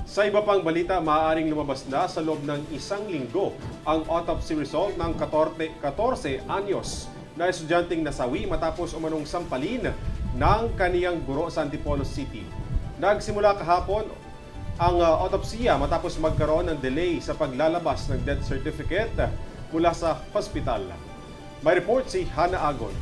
Sa iba pang balita, maaaring lumabas na sa loob ng isang linggo ang autopsy result ng 14 anyos na estudyanteng nasawi matapos umanong sampalin ng kaniyang guro sa Antipolo City. Nagsimula kahapon ang autopsiya matapos magkaroon ng delay sa paglalabas ng death certificate mula sa hospital. May report si Hana Agon.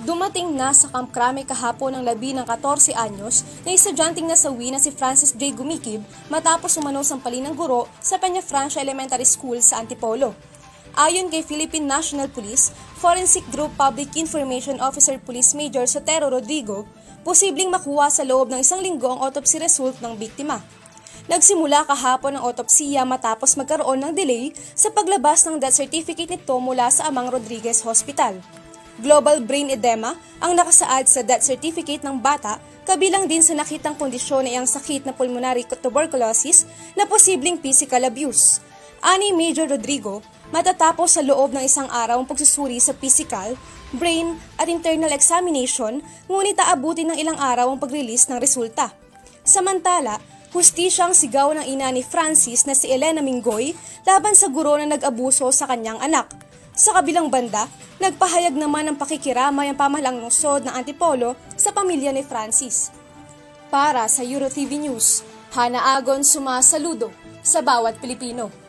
Dumating na sa Camp Crame kahapon ang labi ng 14 anyos na estudyanteng nasawi na si Francis J. Gumikib matapos umano sampalin ng guro sa Peñafrancia Elementary School sa Antipolo. Ayon kay Philippine National Police, Forensic Group Public Information Officer Police Major Sotero Rodrigo, posibleng makuha sa loob ng isang linggo ang autopsy result ng biktima. Nagsimula kahapon ang autopsiya matapos magkaroon ng delay sa paglabas ng death certificate nito mula sa Amang Rodriguez Hospital. Global brain edema ang nakasaad sa death certificate ng bata, kabilang din sa nakitang kondisyon ay ang sakit na pulmonary tuberculosis na posibleng physical abuse. Ani Major Rodrigo, matatapos sa loob ng isang araw ang pagsusuri sa physical, brain at internal examination, ngunit aabutin ng ilang araw ang pag-release ng resulta. Samantala, hustisyang sigaw ng ina ni Francis na si Elena Mingoy laban sa guro na nag-abuso sa kanyang anak. Sa kabilang banda, nagpahayag naman ng pakikiramay ang pamahalang lungsod ng Antipolo sa pamilya ni Francis. Para sa EuroTV News, Hana Agon sumasaludo sa bawat Pilipino.